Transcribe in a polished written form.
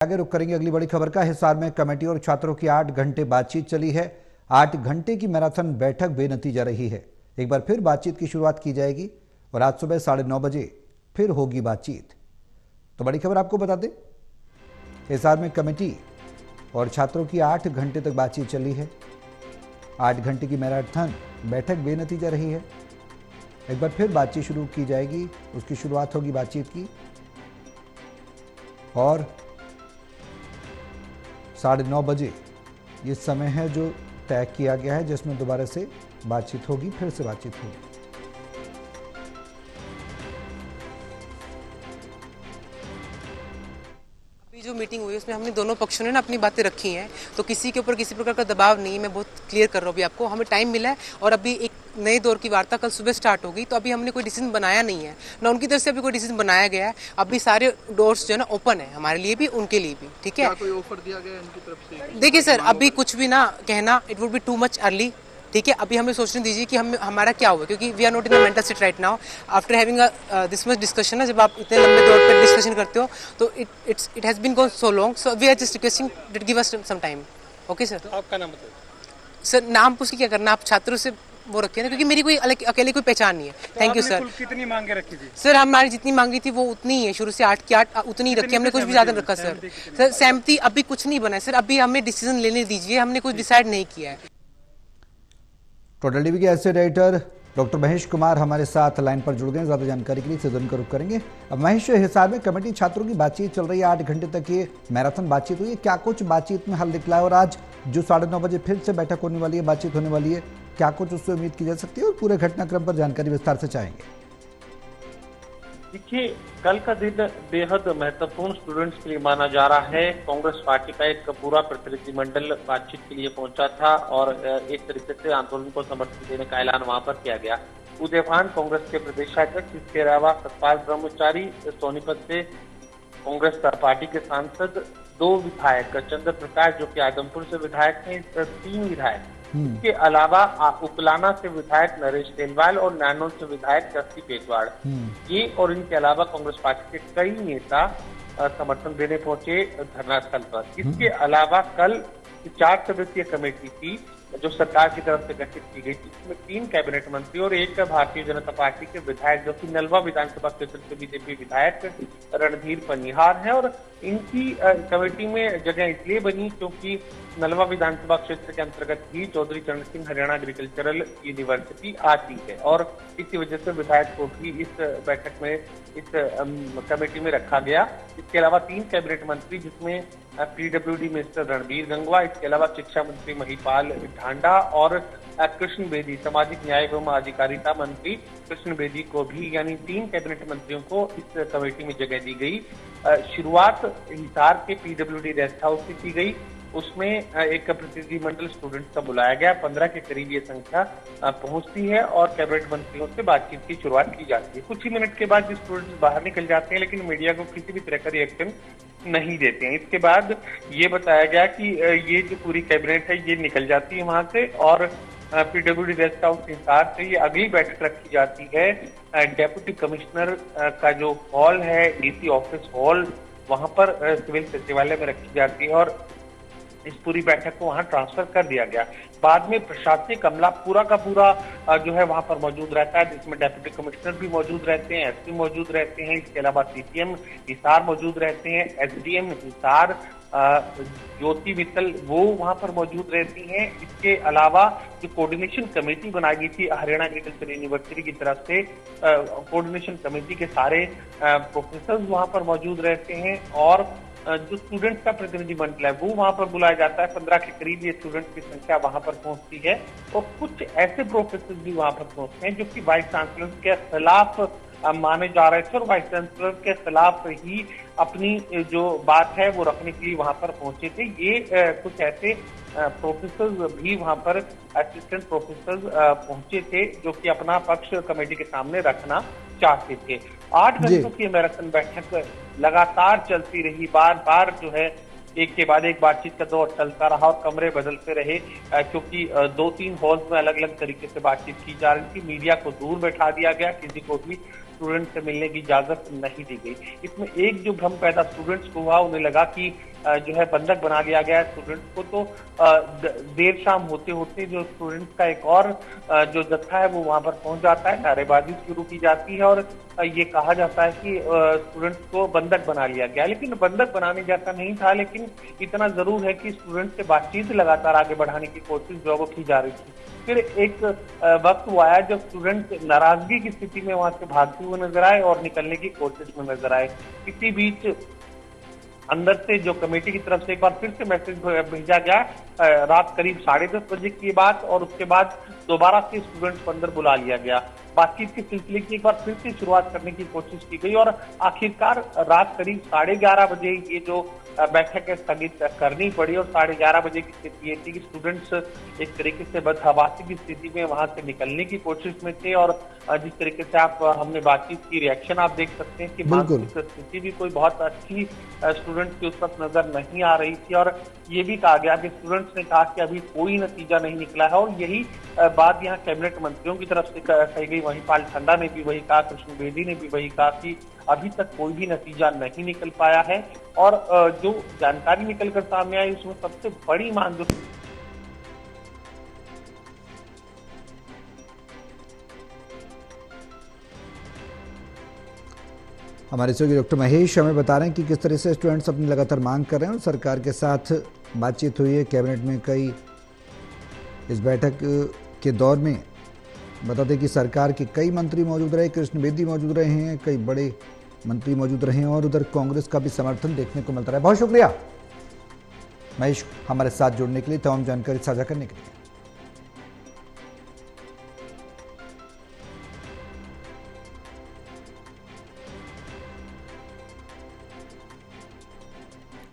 आगे रुक करेंगे अगली बड़ी खबर का। हिसार में कमेटी और छात्रों की 8 घंटे बातचीत चली है। 8 घंटे की मैराथन बैठक बेनतीजा रही है। एक बार फिर बातचीत की शुरुआत की जाएगी और आज सुबह 9:30 बजे फिर होगी बातचीत। तो बड़ी खबर आपको बता दें, हिसार में कमेटी और छात्रों की 8 घंटे तक बातचीत चली है। 8 घंटे की मैराथन बैठक बेनतीजा रही है। एक बार फिर बातचीत शुरू की जाएगी, उसकी शुरुआत होगी बातचीत की और 9:30 बजे ये समय है जो तय किया गया है, जिसमें दोबारा से बातचीत होगी, फिर से बातचीत होगी। अभी जो मीटिंग हुई उसमें हमने दोनों पक्षों ने ना अपनी बातें रखी हैं, तो किसी के ऊपर किसी प्रकार का दबाव नहीं है। मैं बहुत क्लियर कर रहा हूँ अभी आपको, हमें टाइम मिला है और अभी एक नए दौर की वार्ता कल सुबह स्टार्ट होगी। तो अभी हमने कोई डिसीजन बनाया नहीं है, ना उनकी तरफ से अभी कोई डिसीजन बनाया गया है। अभी सारे डोर्स जो है ना ओपन है, हमारे लिए भी उनके लिए भी। ठीक है, क्या कोई ऑफर दिया गया है उनकी तरफ से? देखिए सर, अभी कुछ भी ना कहना, it would be too much early. ठीक है, अभी हमें सोचने दीजिए कि हम हमारा क्या हुआ, क्योंकि we are not in the mental state right now after having this much discussion ना। जब आप इतने लंबे दौर पर डिस्कशन करते हो तो it has been gone so long, so we are just requesting that give us some time. Okay sir. आपका नाम बताइए सर, नाम पूछ के क्या करना, आप छात्रों से वो रखिए ना, क्योंकि मेरी कोई अकेले कोई पहचान नहीं है। Thank you sir. कितनी मांगे रखी थी सर, हमारी जितनी मांगी थी वो उतनी ही है, शुरू से 8 की 8 उतनी ही रखी, हमने कुछ भी ज्यादा रखा सर। सर सहमति अभी कुछ नहीं बना है सर, अभी हमें डिसीजन लेने दीजिए, हमने कुछ डिसाइड नहीं किया है। टोटल टीवी के associate editor doctor Mahesh Kumar हमारे साथ लाइन पर जुड़ गए। ज्यादा जानकारी के लिए सदन का रुख करेंगे। अब महेश, हिसार में कमेटी छात्रों की बातचीत चल रही है, 8 घंटे तक ये मैराथन बातचीत हुई है। क्या कुछ बातचीत में हल निकला है और आज जो 9:30 बजे फिर से बैठक होने वाली है, बातचीत होने वाली है, क्या कुछ उससे उम्मीद की जा सकती है और पूरे घटनाक्रम पर जानकारी विस्तार से चाहेंगे। देखिए, कल का दिन बेहद महत्वपूर्ण स्टूडेंट्स के लिए माना जा रहा है। कांग्रेस पार्टी का एक पूरा प्रतिनिधिमंडल बातचीत के लिए पहुंचा था और एक तरीके से आंदोलन को समर्थन देने का ऐलान वहां पर किया गया। उदयभान कांग्रेस के प्रदेशाध्यक्ष, इसके अलावा सतपाल ब्रह्मचारी सोनीपत से कांग्रेस पार्टी के सांसद, 2 विधायक, चंद्र प्रकाश जो कि आदमपुर से विधायक हैं, 3 विधायक, इसके अलावा उकलाना से विधायक नरेश तेलवाल और नानोल से विधायक जस्ती पेटवाड़, ये और इनके अलावा कांग्रेस पार्टी के कई नेता समर्थन देने पहुंचे धरनास्थल पर। इसके अलावा कल 4 सदस्यीय कमेटी थी जो सरकार की तरफ से गठित की गई थी, इसमें 3 कैबिनेट मंत्री और 1 भारतीय जनता पार्टी के विधायक जो कि नलवा विधानसभा क्षेत्र से बीजेपी विधायक रणधीर पनिहार है। और इनकी कमेटी में जगह इसलिए बनी क्योंकि नलवा विधानसभा क्षेत्र के अंतर्गत ही चौधरी चरण सिंह हरियाणा एग्रीकल्चरल यूनिवर्सिटी आती है और इसी वजह से विधायक को भी इस बैठक में, इस कमेटी में रखा गया। इसके अलावा 3 कैबिनेट मंत्री जिसमें पीडब्ल्यूडी मिनिस्टर रणबीर गंगवा, इसके अलावा शिक्षा मंत्री महिपाल ढांडा और कृष्ण बेदी, सामाजिक न्याय एवं अधिकारिता मंत्री कृष्ण बेदी को भी, यानी 3 कैबिनेट मंत्रियों को इस कमेटी में जगह दी गई। शुरुआत हिसार के पीडब्ल्यूडी रेस्ट हाउस से की गई, उसमें एक प्रतिनिधिमंडल स्टूडेंट्स का बुलाया गया, 15 के करीब ये संख्या पहुंचती है और कैबिनेट मंत्रियों से बातचीत की शुरुआत की जाती है। कुछ ही मिनट के बाद स्टूडेंट्स बाहर निकल जाते हैं, लेकिन मीडिया को किसी भी तरह का रिएक्शन नहीं देते हैं। इसके बाद ये बताया गया कि ये जो पूरी कैबिनेट है ये निकल जाती है वहां से और पीडब्ल्यूडी रेस्ट हाउस हिसार से ये अगली बैठक रखी जाती है डेप्यूटी कमिश्नर का जो हॉल है, डीसी ऑफिस हॉल, वहां पर सिविल सचिवालय में रखी जाती है और इस पूरी बैठक को वहां ट्रांसफर कर दिया गया। बाद में प्रशासनिक अमला पूरा का पूरा जो है वहां पर मौजूद रहता है, जिसमें डेप्यूटी कमिश्नर भी मौजूद रहते हैं, एसपी मौजूद रहते हैं, इसके अलावा सीपीएम हिसार मौजूद रहते हैं, एसडीएम हिसार ज्योति मित्तल वो वहां पर मौजूद रहती हैं। इसके अलावा जो कोऑर्डिनेशन कमेटी बनाई गई थी हरियाणा एग्रीकल्चर यूनिवर्सिटी की तरफ से, कोऑर्डिनेशन कमेटी के सारे प्रोफेसर वहां पर मौजूद रहते हैं और जो स्टूडेंट्स का प्रतिनिधिमंडल है वो वहां पर बुलाया जाता है। 15 के करीब ये स्टूडेंट्स की संख्या वहां पर पहुंचती है और कुछ ऐसे प्रोफेसर भी वहां पर पहुंचते हैं जो कि वाइस चांसलर के खिलाफ माने जा रहे थे और वाइस चांसलर के खिलाफ ही अपनी जो बात है वो रखने के लिए वहां पर पहुंचे थे। ये कुछ ऐसे प्रोफेसर भी वहां पर, असिस्टेंट प्रोफेसर पहुंचे थे जो कि अपना पक्ष कमेटी के सामने रखना चाहते थे। 8 घंटों की मैराथन बैठक लगातार चलती रही, बार बार जो है एक के बाद एक बातचीत का दौर चलता रहा और कमरे बदलते रहे क्योंकि 2-3 हॉल्स में अलग अलग तरीके से बातचीत की जा रही थी। मीडिया को दूर बैठा दिया गया, किसी को भी स्टूडेंट से मिलने की इजाजत नहीं दी गई। इसमें एक जो भ्रम पैदा स्टूडेंट्स को हुआ, उन्हें लगा कि जो है बंधक बना दिया गया है स्टूडेंट्स को, तो देर शाम होते होते जो स्टूडेंट्स का एक और जो जत्था है वो वहां पर पहुंच जाता है, नारेबाजी शुरू की जाती है और ये कहा जाता है कि स्टूडेंट्स को बंधक बना लिया गया। लेकिन बंधक बनाने जैसा नहीं था, लेकिन इतना जरूर है कि स्टूडेंट्स से बातचीत लगातार आगे बढ़ाने की कोशिश जो वो की जा रही थी। फिर एक वक्त वो आया जब स्टूडेंट नाराजगी की स्थिति में वहां से भागते हुए नजर आए और निकलने की कोशिश में नजर आए। इसी बीच अंदर से जो कमेटी की तरफ से एक बार फिर से मैसेज भेजा गया, रात करीब 10:30 बजे की बात, और उसके बाद दोबारा से स्टूडेंट्स को अंदर बुला लिया गया। बातचीत के सिलसिले की एक बार फिर से शुरुआत करने की कोशिश की गई और आखिरकार रात करीब 11:30 बजे ये जो बैठक है स्थगित करनी पड़ी और 11:30 बजे की स्थिति ये थी कि स्टूडेंट्स एक तरीके से बदहवासी की स्थिति में वहां से निकलने की कोशिश में थे। और जिस तरीके से हमने बातचीत की, रिएक्शन आप देख सकते हैं कि मानसिक स्थिति भी कोई बहुत अच्छी स्टूडेंट्स की उस वक्त नजर नहीं आ रही थी। और ये भी कहा गया कि स्टूडेंट्स ने कहा कि अभी कोई नतीजा नहीं निकला है, और यही बात यहाँ कैबिनेट मंत्रियों की तरफ से कही गई। वहीं पाल ठंडा ने भी वही कहा, कृष्ण बेदी ने भी वही कहा कि अभी तक कोई भी नतीजा नहीं निकल पाया है। और जो जानकारी निकलकर सामने आई उसमें सबसे बड़ी मांग जो हमारे सहयोगी डॉक्टर महेश हमें बता रहे हैं कि किस तरह से स्टूडेंट्स अपनी लगातार मांग कर रहे हैं और सरकार के साथ बातचीत हुई है कैबिनेट में। कई इस बैठक के दौर में बता दें कि सरकार के कई मंत्री मौजूद रहे, कृष्ण बेदी मौजूद रहे हैं, कई बड़े मंत्री मौजूद रहे हैं और उधर कांग्रेस का भी समर्थन देखने को मिलता रहा है। बहुत शुक्रिया महेश हमारे साथ जुड़ने के लिए, तमाम जानकारी साझा करने के लिए।